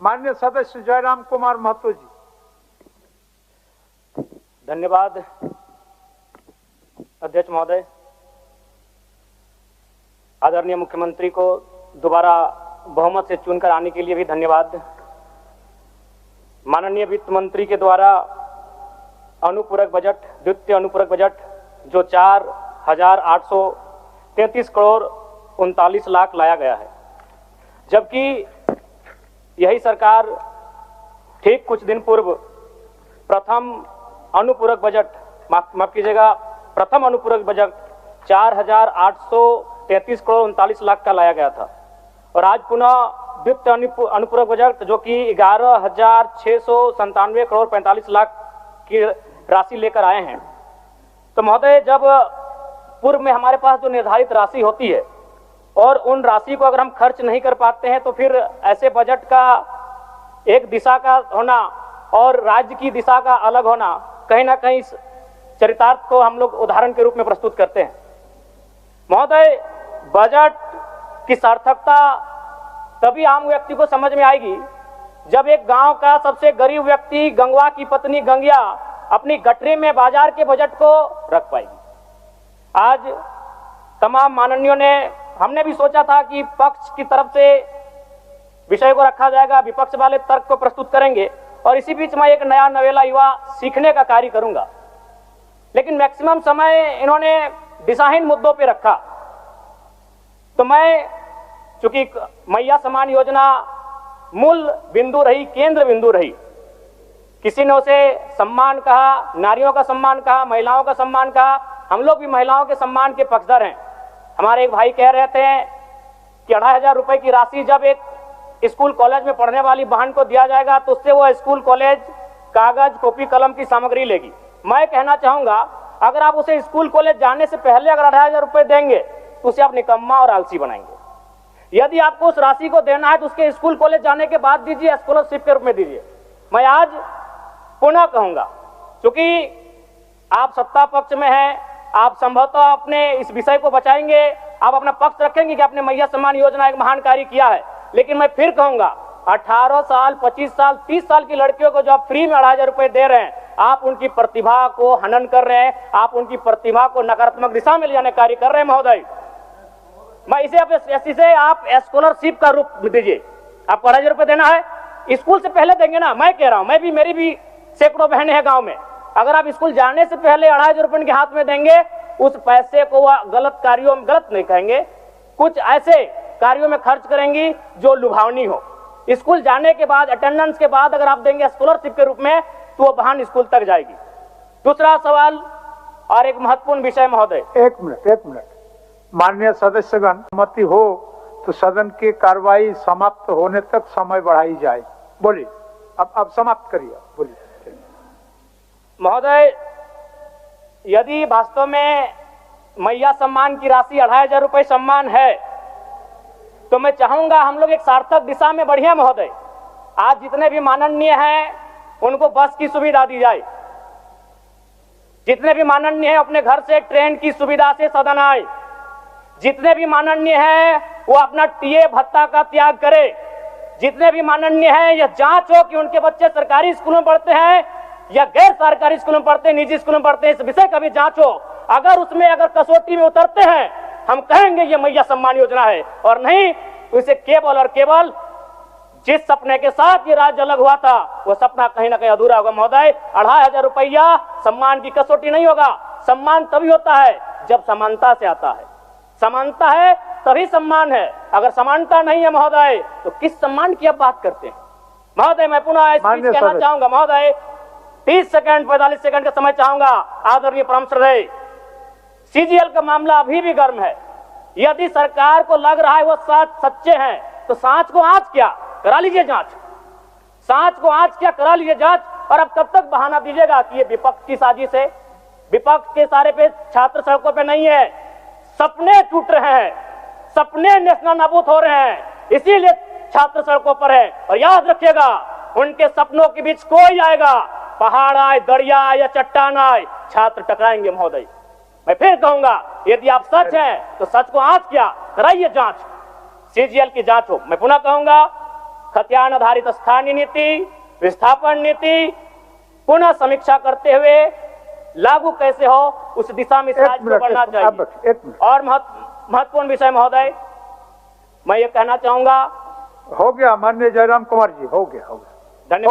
माननीय सदस्य जयराम कुमार महतो जी। धन्यवाद अध्यक्ष महोदय। आदरणीय मुख्यमंत्री को दोबारा बहुमत से चुनकर आने के लिए भी धन्यवाद। माननीय वित्त मंत्री के द्वारा अनुपूरक बजट, द्वितीय अनुपूरक बजट जो 4,833 करोड़ 39 लाख लाया गया है, जबकि यही सरकार ठीक कुछ दिन पूर्व प्रथम अनुपूरक बजट, माफ कीजिएगा, प्रथम अनुपूरक बजट 4,833 करोड़ 39 लाख का लाया गया था, और आज पुनः द्वितीय अनुपूरक बजट जो कि 11,697 करोड़ 45 लाख की राशि लेकर आए हैं। तो महोदय, जब पूर्व में हमारे पास जो निर्धारित राशि होती है और उन राशि को अगर हम खर्च नहीं कर पाते हैं तो फिर ऐसे बजट का एक दिशा का होना और राज्य की दिशा का अलग होना, कहीं ना कहीं इस चरितार्थ को हम लोग उदाहरण के रूप में प्रस्तुत करते हैं। महोदय, बजट की सार्थकता तभी आम व्यक्ति को समझ में आएगी जब एक गांव का सबसे गरीब व्यक्ति, गंगवा की पत्नी गंगिया, अपनी गठरी में बाजार के बजट को रख पाएगी। आज तमाम माननीयों ने, हमने भी सोचा था कि पक्ष की तरफ से विषय को रखा जाएगा, विपक्ष वाले तर्क को प्रस्तुत करेंगे, और इसी बीच मैं एक नया नवेला युवा सीखने का कार्य करूंगा। लेकिन मैक्सिमम समय इन्होंने दिशाहीन मुद्दों पे रखा। तो मैं, चूंकि मैया सम्मान योजना मूल बिंदु रही, केंद्र बिंदु रही, किसी ने उसे सम्मान कहा, नारियों का सम्मान कहा, महिलाओं का सम्मान कहा, हम लोग भी महिलाओं के सम्मान के पक्षधर हैं। हमारे एक भाई कह रहे थे कि 2,500 रुपए की राशि जब एक स्कूल कॉलेज में पढ़ने वाली बहन को दिया जाएगा तो उससे वो स्कूल कॉलेज कागज, कॉपी, कलम की सामग्री लेगी। मैं कहना चाहूंगा, अगर आप उसे स्कूल कॉलेज जाने से पहले अगर 2,500 रुपए देंगे तो उसे आप निकम्मा और आलसी बनाएंगे। यदि आपको उस राशि को देना है तो उसके स्कूल कॉलेज जाने के बाद दीजिए, स्कॉलरशिप के रूप में दीजिए। मैं आज पुनः कहूंगा, क्योंकि आप सत्ता पक्ष में हैं, आप संभवतः अपने इस विषय को बचाएंगे, आप अपना पक्ष रखेंगे कि आपने मैया सम्मान योजना एक महान कार्य किया है। लेकिन मैं फिर कहूंगा, 18 साल, 25 साल, 30 साल की लड़कियों को जो आप फ्री में 2,500 रुपए दे रहे हैं, आप उनकी प्रतिभा को हनन कर रहे हैं, आप उनकी प्रतिभा को नकारात्मक दिशा में ले जाने कार्य कर रहे हैं। महोदय, मैं इसे आप स्कॉलरशिप का रूप दीजिए। आपको 2,500 रुपए देना है, स्कूल से पहले देंगे ना। मैं कह रहा हूं, मैं भी, मेरी भी सैकड़ों बहनें हैं गांव में, अगर आप स्कूल जाने से पहले 2,500 रुपए उनके हाथ में देंगे, उस पैसे को वह गलत कार्यों में, गलत नहीं कहेंगे, कुछ ऐसे कार्यों में खर्च करेंगी जो लुभावनी हो। स्कूल जाने के बाद, अटेंडेंस के बाद अगर आप देंगे स्कॉलरशिप के रूप में, तो वो बहन स्कूल तक जाएगी। दूसरा सवाल और एक महत्वपूर्ण विषय महोदय। एक मिनट। माननीय सदस्यगण, सहमति हो तो सदन की कार्रवाई समाप्त होने तक समय बढ़ाई जाए। बोलिए, अब समाप्त करिए, बोलिए। महोदय, यदि वास्तव में मैया सम्मान की राशि 2,500 रुपए सम्मान है तो मैं चाहूंगा हम लोग एक सार्थक दिशा में बढ़िया। महोदय, आज जितने भी माननीय हैं उनको बस की सुविधा दी जाए, जितने भी माननीय हैं अपने घर से ट्रेन की सुविधा से सदन आए, जितने भी माननीय हैं वो अपना टीए भत्ता का त्याग करे, जितने भी माननीय हैं यह जांच हो कि उनके बच्चे सरकारी स्कूलों में पढ़ते हैं या गैर सरकारी स्कूलों में पढ़ते हैं, निजी स्कूलों में पढ़ते हैं, इस विषय का भी जांच हो। अगर उसमें अगर कसौटी में उतरते हैं, हम कहेंगे ये मैया सम्मान योजना है, और नहीं तो इसे केवल और केवल जिस सपने के साथ ये राज्य अलग हुआ था वो सपना कहीं ना कहीं अधूरा होगा। महोदय, 2,500 रुपया सम्मान की कसौटी नहीं होगा। सम्मान तभी होता है जब समानता से आता है, समानता है तभी सम्मान है। अगर समानता नहीं है महोदय तो किस सम्मान की आप बात करते हैं? महोदय, मैं पुनः कहना चाहूंगा, महोदय 30 सेकंड 45 सेकंड का समय चाहूंगा। आदरणीय परम श्रद्धेय, सीजीएल का मामला अभी भी गर्म है। यदि सरकार को लग रहा है वो सच्चे हैं तो सांच को आंच क्या करा लीजिए जांच, सांच को आंच क्या करा लीजिए जांच। और अब कब तक बहाना दीजिएगा कि ये विपक्ष की साजिश है? विपक्ष के सारे पे छात्र सड़कों पे नहीं है, सपने टूट रहे हैं, सपने नेशनल नाबूद हो रहे हैं, इसीलिए छात्र सड़कों पर है। और याद रखिएगा, उनके सपनों के बीच कोई आएगा, पहाड़ आए, दरिया आए या चट्टान आए, छात्र टकराएंगे। महोदय, मैं फिर कहूंगा, यदि आप सच हैं तो सच को आंच क्या कराइए जांच, सीजीएल की जांच हो। मैं पुनः कहूंगा, खतियान आधारित स्थानीय नीति, विस्थापन नीति पुनः समीक्षा करते हुए लागू कैसे हो उस दिशा में राज्य को बढ़ना चाहिए। और महत्वपूर्ण विषय महोदय, मैं ये कहना चाहूंगा, हो गया माननीय जयराम कुमार जी, हो गया। धन्यवाद।